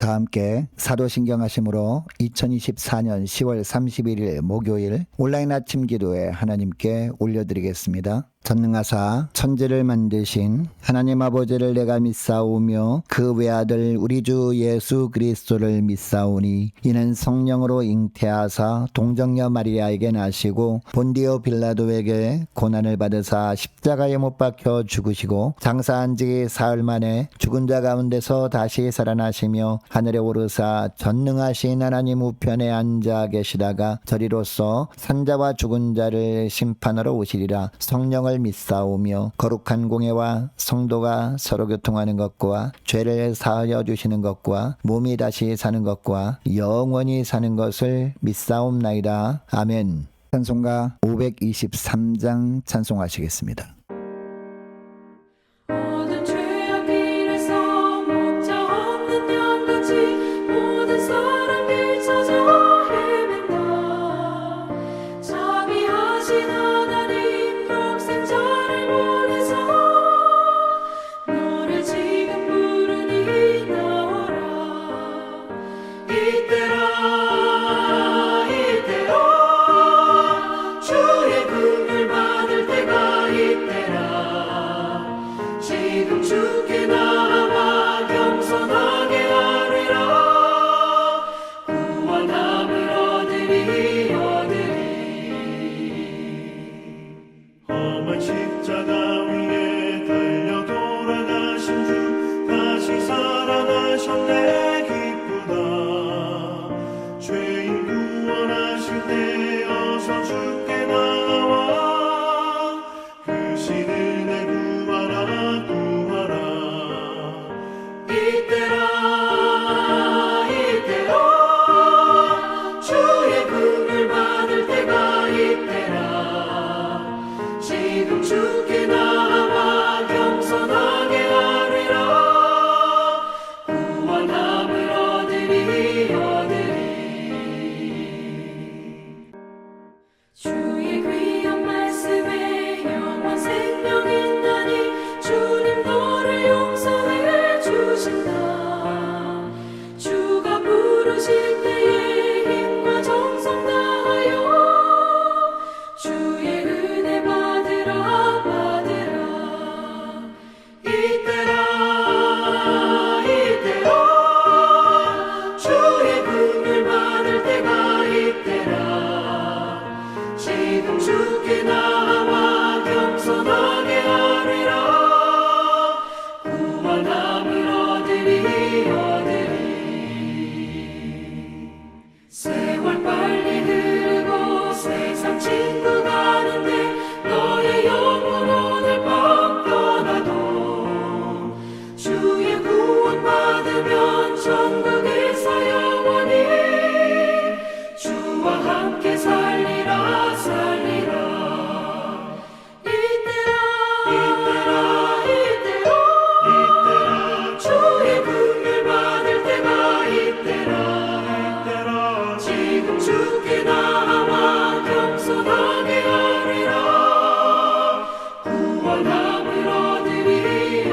다 함께 사도신경 하심으로 2024년 10월 31일 목요일 온라인 아침 기도에 하나님께 올려드리겠습니다. 전능하사 천지를 만드신 하나님 아버지를 내가 믿사오며 그 외아들 우리 주 예수 그리스도를 믿사오니 이는 성령으로 잉태하사 동정녀 마리아에게 나시고 본디오 빌라도에게 고난을 받으사 십자가에 못 박혀 죽으시고 장사한 지 사흘 만에 죽은 자 가운데서 다시 살아나시며 하늘에 오르사 전능하신 하나님 우편에 앉아 계시다가 저리로서 산자와 죽은 자를 심판하러 오시리라. 성령을 믿사오며 거룩한 공예와 성도가 서로 교통하는 것과 죄를 사하여 주시는 것과 몸이 다시 사는 것과 영원히 사는 것을 믿사옵나이다. 아멘. 찬송가 523장 찬송하시겠습니다. 주께 나와 겸손하게 하리라. 구원함을 얻으리. 험한 십자가 위에 달려 돌아가신 주 다시 살아나셨네. 기쁘다. 죄인 구원하실 때 어서 주께 나와 그 신은혜 구하라. 이때라 주의 긍휼 받을 때가 이때라. 지금 주께 나와 겸손하게 하리라. 구원함을 얻으리. 주의 귀한 말씀에 영원 생명이 있나니 주님 너를 용서해 주신다. 주가 부르실 때에 힘과 정성 다하여 주의 은혜 받으라. 이때라 주의 긍휼 받을 때가 이때라. 지금 주께 나와 겸손하게 하리라. 구원함을 얻으리. 세월 빨리 흐르고 세상 친구 가는데 너의 영혼 오늘 밤 떠나도 주의 구원 받으면 천국에서 영원히 주와 함께 살리라. 이때라 주의 긍휼 받을 때가 이때라. 지금 주께 나와 겸손하게 하리라. 구원함을 얻으리.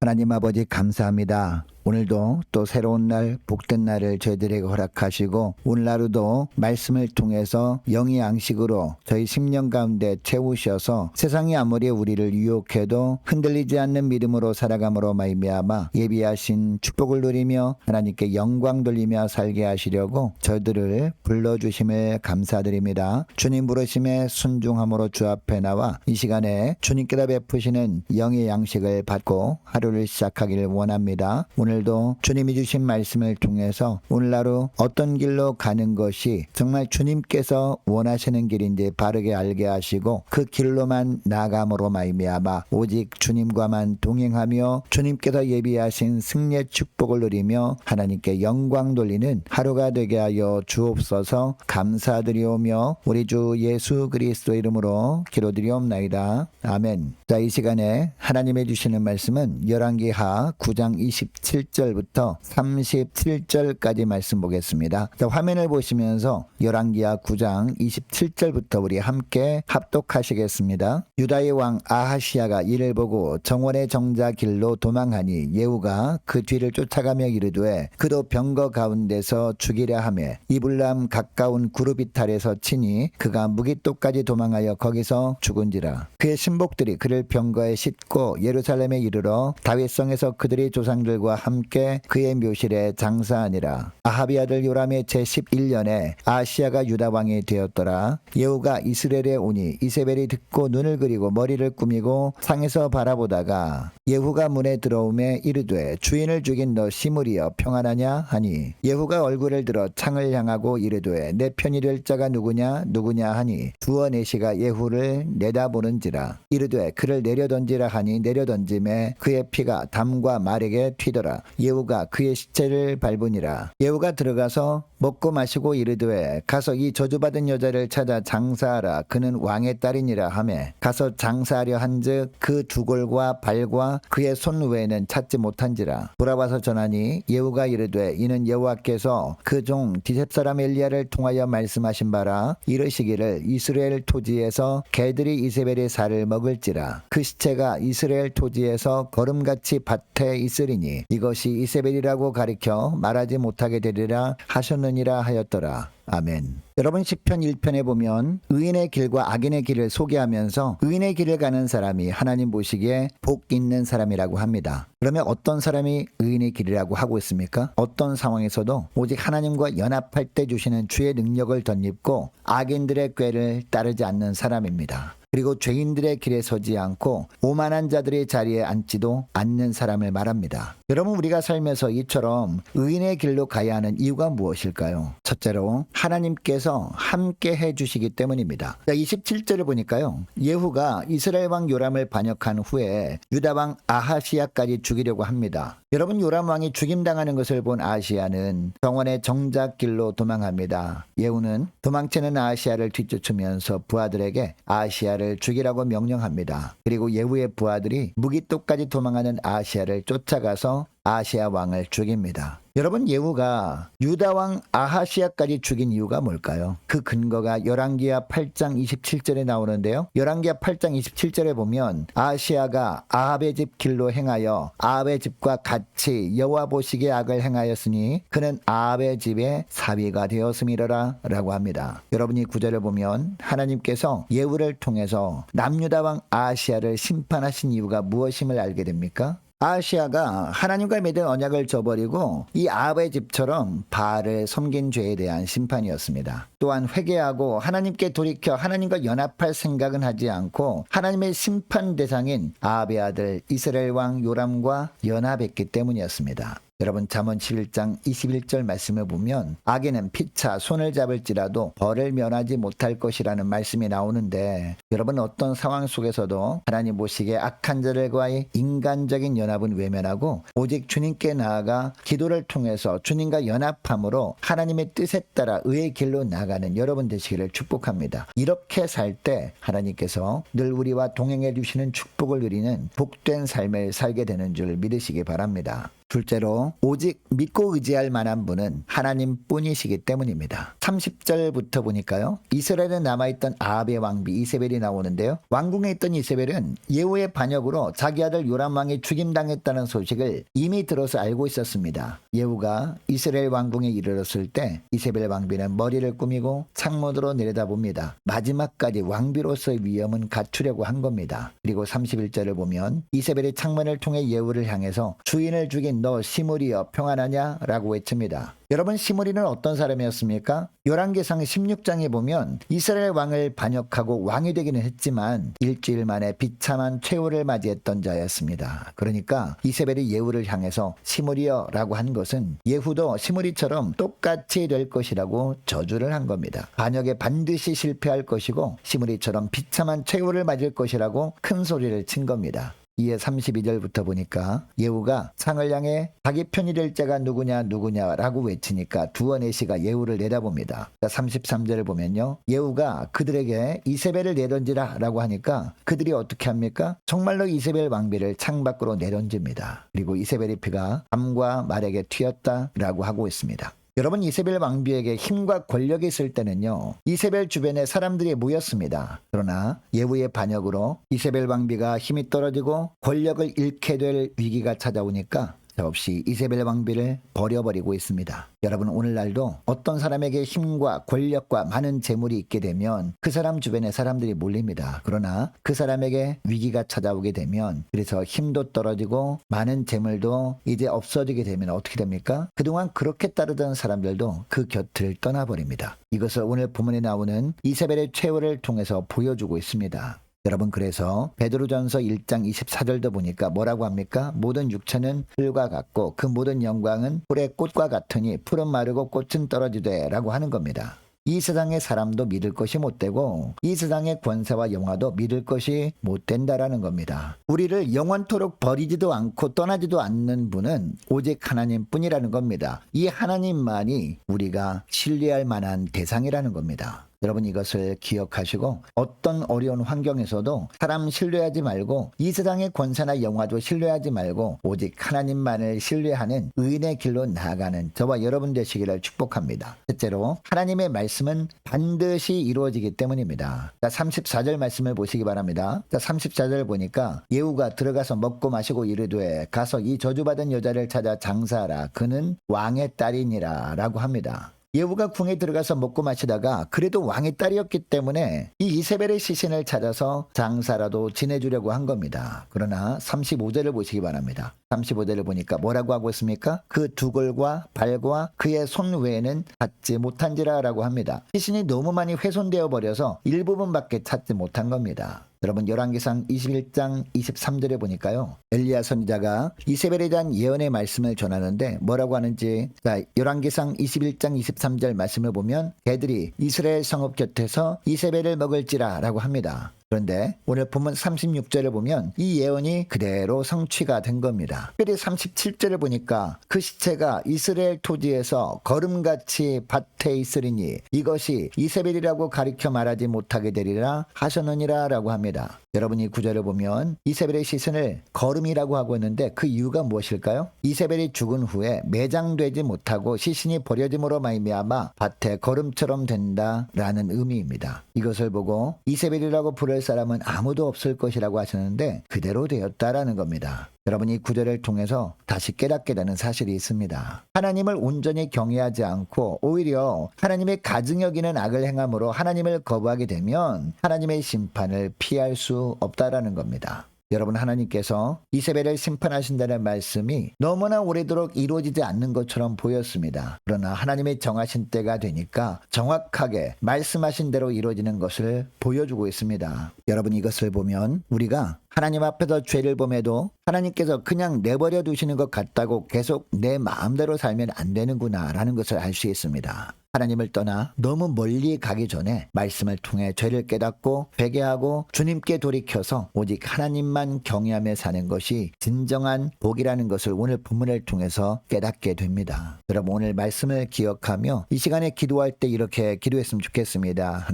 하나님 아버지 감사합니다. 오늘도 또 새로운 날 복된 날을 저희들에게 허락하시고 오늘 하루도 말씀을 통해서 영의 양식으로 저희 심령 가운데 채우셔서 세상이 아무리 우리를 유혹해도 흔들리지 않는 믿음으로 살아감으로 말미암아 예비하신 축복을 누리며 하나님께 영광 돌리며 살게 하시려고 저희들을 불러주심을 감사드립니다. 주님 부르심에 순종함으로 주 앞에 나와 이 시간에 주님께서 베푸시는 영의 양식을 받고 하루를 시작하기를 원합니다. 오늘도 주님이 주신 말씀을 통해서 오늘 하루 어떤 길로 가는 것이 정말 주님께서 원하시는 길인지 바르게 알게 하시고 그 길로만 나아감으로 말미암아 오직 주님과만 동행하며 주님께서 예비하신 승리의 축복을 누리며 하나님께 영광 돌리는 하루가 되게 하여 주옵소서. 감사드리오며 우리 주 예수 그리스도 이름으로 기도드리옵나이다. 아멘. 자, 이 시간에 하나님의 주시는 말씀은 열왕기하 9장 27절부터 37절까지 말씀 보겠습니다. 자, 화면을 보시면서 열왕기하 9장 27절부터 우리 함께 합독하시겠습니다. 유다의 왕 아하시야가 이를 보고 정원의 정자 길로 도망하니 예후가 그 뒤를 쫓아가며 이르되 그도 병거 가운데서 죽이려 하매 이블람 가까운 구르비탈에서 치니 그가 무기토까지 도망하여 거기서 죽은지라. 그의 신복들이 그를 병거에 싣고 예루살렘에 이르러 다윗성에서 그들의 조상들과 함께 그의 묘실에 장사하니라. 아합의 아들 요람의 제11년에 아하시야가 유다 왕이 되었더라. 예후가 이스라엘에 오니 이세벨이 듣고 눈을 그리고 머리를 꾸미고 상에서 바라보다가 예후가 문에 들어오매 이르되 주인을 죽인 너 시므리여 평안하냐 하니 예후가 얼굴을 들어 창을 향하고 이르되 내 편이 될 자가 누구냐 하니 두어 내시가 예후를 내다보는지라. 이르되 그를 내려던지라 하니 내려던짐에 그의 피가 담과 말에게 튀더라. 예후가 그의 시체를 밟으니라. 예후가 들어가서 먹고 마시고 이르되 가서 이 저주받은 여자를 찾아 장사하라. 그는 왕의 딸이니라 하매 가서 장사하려 한즉 그 두골과 발과 그의 손 외에는 찾지 못한지라. 돌아와서 전하니 예후가 이르되 이는 여호와께서 그 종 디셉 사람 엘리야를 통하여 말씀하신 바라. 이르시기를 이스라엘 토지에서 개들이 이세벨의 살을 먹을지라. 그 시체가 이스라엘 토지에서 거름같이 밭에 있으리니 이것이 이세벨이라고 가리켜 말하지 못하게 되리라 하셨느니라 하였더라. 아멘. 여러분, 시편 1편에 보면 의인의 길과 악인의 길을 소개하면서 의인의 길을 가는 사람이 하나님 보시기에 복 있는 사람이라고 합니다. 그러면 어떤 사람이 의인의 길이라고 하고 있습니까? 어떤 상황에서도 오직 하나님과 연합할 때 주시는 주의 능력을 덧입고 악인들의 꾀를 따르지 않는 사람입니다. 그리고 죄인들의 길에 서지 않고 오만한 자들의 자리에 앉지도 않는 사람을 말합니다. 여러분, 우리가 살면서 이처럼 의인의 길로 가야 하는 이유가 무엇일까요? 첫째로 하나님께서 함께 해주시기 때문입니다. 27절을 보니까요, 예후가 이스라엘 왕 요람을 반역한 후에 유다 왕 아하시야까지 죽이려고 합니다. 여러분, 요람 왕이 죽임당하는 것을 본 아하시야는 정원의 정작길로 도망합니다. 예후는 도망치는 아하시야를 뒤쫓으면서 부하들에게 아하시야를 죽이라고 명령합니다. 그리고 예후의 부하들이 무기토까지 도망하는 아하시야를 쫓아가서 아하시야 왕을 죽입니다. 여러분, 예후가 유다 왕 아하시야까지 죽인 이유가 뭘까요? 그 근거가 열왕기하 8장 27절에 나오는데요. 열왕기하 8장 27절에 보면 아하시야가 아합의 집 길로 행하여 아합의 집과 같이 여호와 보시기에 악을 행하였으니 그는 아합의 집에 사위가 되었음이러라 라고 합니다. 여러분이 구절을 보면 하나님께서 예후를 통해서 남유다 왕 아하시야를 심판하신 이유가 무엇임을 알게 됩니까? 아하시야가 하나님과 맺은 언약을 저버리고 이 아합의 집처럼 바알을 섬긴 죄에 대한 심판이었습니다. 또한 회개하고 하나님께 돌이켜 하나님과 연합할 생각은 하지 않고 하나님의 심판 대상인 아합의 아들 이스라엘 왕 요람과 연합했기 때문이었습니다. 여러분, 잠언 11장 21절 말씀을 보면 악인은 피차 손을 잡을지라도 벌을 면하지 못할 것이라는 말씀이 나오는데, 여러분, 어떤 상황 속에서도 하나님 보시기에 악한 자들과의 인간적인 연합은 외면하고 오직 주님께 나아가 기도를 통해서 주님과 연합함으로 하나님의 뜻에 따라 의의 길로 나가는 여러분 되시기를 축복합니다. 이렇게 살 때 하나님께서 늘 우리와 동행해 주시는 축복을 누리는 복된 삶을 살게 되는 줄 믿으시기 바랍니다. 둘째로 오직 믿고 의지할 만한 분은 하나님뿐이시기 때문입니다. 30절부터 보니까요, 이스라엘에 남아있던 아합의 왕비 이세벨이 나오는데요. 왕궁에 있던 이세벨은 예후의 반역으로 자기 아들 요람 왕이 죽임당했다는 소식을 이미 들어서 알고 있었습니다. 예후가 이스라엘 왕궁에 이르렀을 때 이세벨 왕비는 머리를 꾸미고 창문으로 내려다봅니다. 마지막까지 왕비로서의 위엄은 갖추려고 한 겁니다. 그리고 31절을 보면 이세벨이 창문을 통해 예후를 향해서 주인을 죽인 너 시므리여 평안하냐 라고 외칩니다. 여러분, 시므리는 어떤 사람이었습니까? 열왕기상 16장에 보면 이스라엘 왕을 반역하고 왕이 되기는 했지만 일주일 만에 비참한 최후를 맞이했던 자였습니다. 그러니까 이세벨이 예후를 향해서 시므리여 라고 한 것은 예후도 시므리처럼 똑같이 될 것이라고 저주를 한 겁니다. 반역에 반드시 실패할 것이고 시므리처럼 비참한 최후를 맞을 것이라고 큰 소리를 친 겁니다. 이에 32절부터 보니까 예후가 상을 향해 자기 편이 될 자가 누구냐라고 외치니까 두어네시가 예후를 내다봅니다. 33절을 보면요. 예후가 그들에게 이세벨을 내던지라 라고 하니까 그들이 어떻게 합니까? 정말로 이세벨 왕비를 창밖으로 내던집니다. 그리고 이세벨의 피가 밤과 말에게 튀었다라고 하고 있습니다. 여러분, 이세벨 왕비에게 힘과 권력이 있을 때는요, 이세벨 주변에 사람들이 모였습니다. 그러나 예후의 반역으로 이세벨 왕비가 힘이 떨어지고 권력을 잃게 될 위기가 찾아오니까 없이 이세벨 왕비를 버려버리고 있습니다. 여러분, 오늘날도 어떤 사람에게 힘과 권력과 많은 재물이 있게 되면 그 사람 주변에 사람들이 몰립니다. 그러나 그 사람에게 위기가 찾아오게 되면, 그래서 힘도 떨어지고 많은 재물도 이제 없어지게 되면 어떻게 됩니까? 그동안 그렇게 따르던 사람들도 그 곁을 떠나버립니다. 이것을 오늘 본문에 나오는 이세벨의 최후를 통해서 보여주고 있습니다. 여러분, 그래서 베드로전서 1장 24절도 보니까 뭐라고 합니까? 모든 육체는 풀과 같고 그 모든 영광은 풀의 꽃과 같으니 풀은 마르고 꽃은 떨어지되 라고 하는 겁니다. 이 세상의 사람도 믿을 것이 못되고 이 세상의 권세와 영화도 믿을 것이 못된다라는 겁니다. 우리를 영원토록 버리지도 않고 떠나지도 않는 분은 오직 하나님뿐이라는 겁니다. 이 하나님만이 우리가 신뢰할 만한 대상이라는 겁니다. 여러분, 이것을 기억하시고 어떤 어려운 환경에서도 사람 신뢰하지 말고 이 세상의 권세나 영화도 신뢰하지 말고 오직 하나님만을 신뢰하는 의인의 길로 나아가는 저와 여러분 되시기를 축복합니다. 첫째로, 하나님의 말씀은 반드시 이루어지기 때문입니다. 자, 34절 말씀을 보시기 바랍니다. 자, 34절 보니까 예후가 들어가서 먹고 마시고 이르되 가서 이 저주받은 여자를 찾아 장사하라. 그는 왕의 딸이니라 라고 합니다. 예후가 궁에 들어가서 먹고 마시다가 그래도 왕의 딸이었기 때문에 이 이세벨의 시신을 찾아서 장사라도 지내주려고 한 겁니다. 그러나 35절을 보시기 바랍니다. 35절을 보니까 뭐라고 하고 있습니까? 그 두골과 발과 그의 손 외에는 찾지 못한지라 라고 합니다. 시신이 너무 많이 훼손되어 버려서 일부분밖에 찾지 못한 겁니다. 여러분, 열왕기상 21장 23절에 보니까요, 엘리야 선지자가 이세벨에 대한 예언의 말씀을 전하는데 뭐라고 하는지, 자, 열왕기상 21장 23절 말씀을 보면 개들이 이스라엘 성읍 곁에서 이세벨을 먹을지라 라고 합니다. 그런데 오늘 본문 36절을 보면 이 예언이 그대로 성취가 된 겁니다. 특별히 37절을 보니까 그 시체가 이스라엘 토지에서 거름같이 밭에 있으리니 이것이 이세벨이라고 가리켜 말하지 못하게 되리라 하셨느니라 라고 합니다. 여러분, 이 구절을 보면 이세벨의 시신을 거름이라고 하고 있는데 그 이유가 무엇일까요? 이세벨이 죽은 후에 매장되지 못하고 시신이 버려짐으로 말미암아 밭에 거름처럼 된다라는 의미입니다. 이것을 보고 이세벨이라고 부를 사람은 아무도 없을 것이라고 하셨는데 그대로 되었다라는 겁니다. 여러분, 이 구절을 통해서 다시 깨닫게 되는 사실이 있습니다. 하나님을 온전히 경외하지 않고 오히려 하나님의 가증 여기는 악을 행함으로 하나님을 거부하게 되면 하나님의 심판을 피할 수 없다라는 겁니다. 여러분, 하나님께서 이세벨을 심판하신다는 말씀이 너무나 오래도록 이루어지지 않는 것처럼 보였습니다. 그러나 하나님의 정하신 때가 되니까 정확하게 말씀하신 대로 이루어지는 것을 보여주고 있습니다. 여러분, 이것을 보면 우리가 하나님 앞에서 죄를 범해도 하나님께서 그냥 내버려 두시는 것 같다고 계속 내 마음대로 살면 안 되는구나 라는 것을 알 수 있습니다. 하나님을 떠나 너무 멀리 가기 전에 말씀을 통해 죄를 깨닫고 회개하고 주님께 돌이켜서 오직 하나님만 경외하며 사는 것이 진정한 복이라는 것을 오늘 본문을 통해서 깨닫게 됩니다. 여러분, 오늘 말씀을 기억하며 이 시간에 기도할 때 이렇게 기도했으면 좋겠습니다.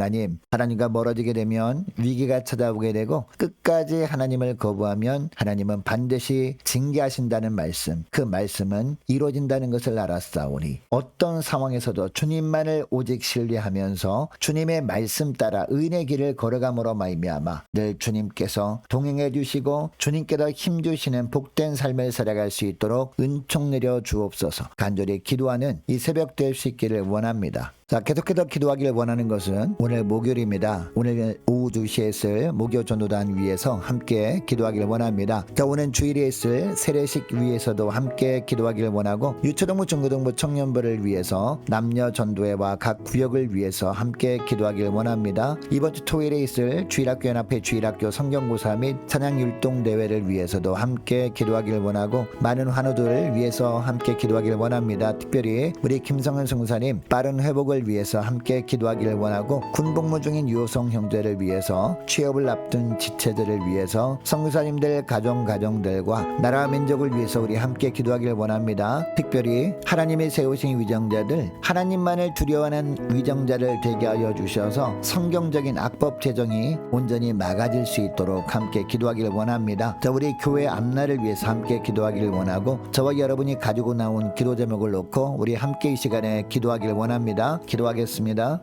하나님과 멀어지게 되면 위기가 찾아오게 되고 끝까지 하나님을 거부하면 하나님은 반드시 징계하신다는 말씀, 그 말씀은 이루어진다는 것을 알았사오니 어떤 상황에서도 주님만을 오직 신뢰하면서 주님의 말씀 따라 의인의 길을 걸어감으로 말미암아 늘 주님께서 동행해 주시고 주님께서 힘 주시는 복된 삶을 살아갈 수 있도록 은총 내려 주옵소서. 간절히 기도하는 이 새벽 될 수 있기를 원합니다. 자, 계속해서 기도하기를 원하는 것은 오늘 목요일입니다. 오늘 오후 2시에 있을 목요 전도단 위에서 함께 기도하기를 원합니다. 자, 오늘 주일에 있을 세례식 위에서도 함께 기도하기를 원하고 유초등부 중고등부 청년부를 위해서 남녀 전도회와 각 구역을 위해서 함께 기도하기를 원합니다. 이번 주 토요일에 있을 주일학교 연합회 주일학교 성경고사 및 찬양율동대회를 위해서도 함께 기도하기를 원하고 많은 환우들을 위해서 함께 기도하기를 원합니다. 특별히 우리 김성은 성사님 빠른 회복을 자녀들을 위해서 함께 기도하기를 원하고, 군복무 중인 유호성 형제를 위해서, 취업을 앞둔 지체들을 위해서, 성사님들 가정들과 나라와 민족을 위해서 우리 함께 기도하기를 원합니다. 특별히 하나님이 세우신 위정자들, 하나님만을 두려워하는 위정자를 되게 하여 주셔서 성경적인 악법 제정이 온전히 막아질 수 있도록 함께 기도하기를 원합니다. 자, 우리 교회 앞날을 위해서 함께 기도하기를 원하고, 저와 여러분이 가지고 나온 기도 제목을 놓고 우리 함께 이 시간에 기도하기를 원합니다. 기도하겠습니다.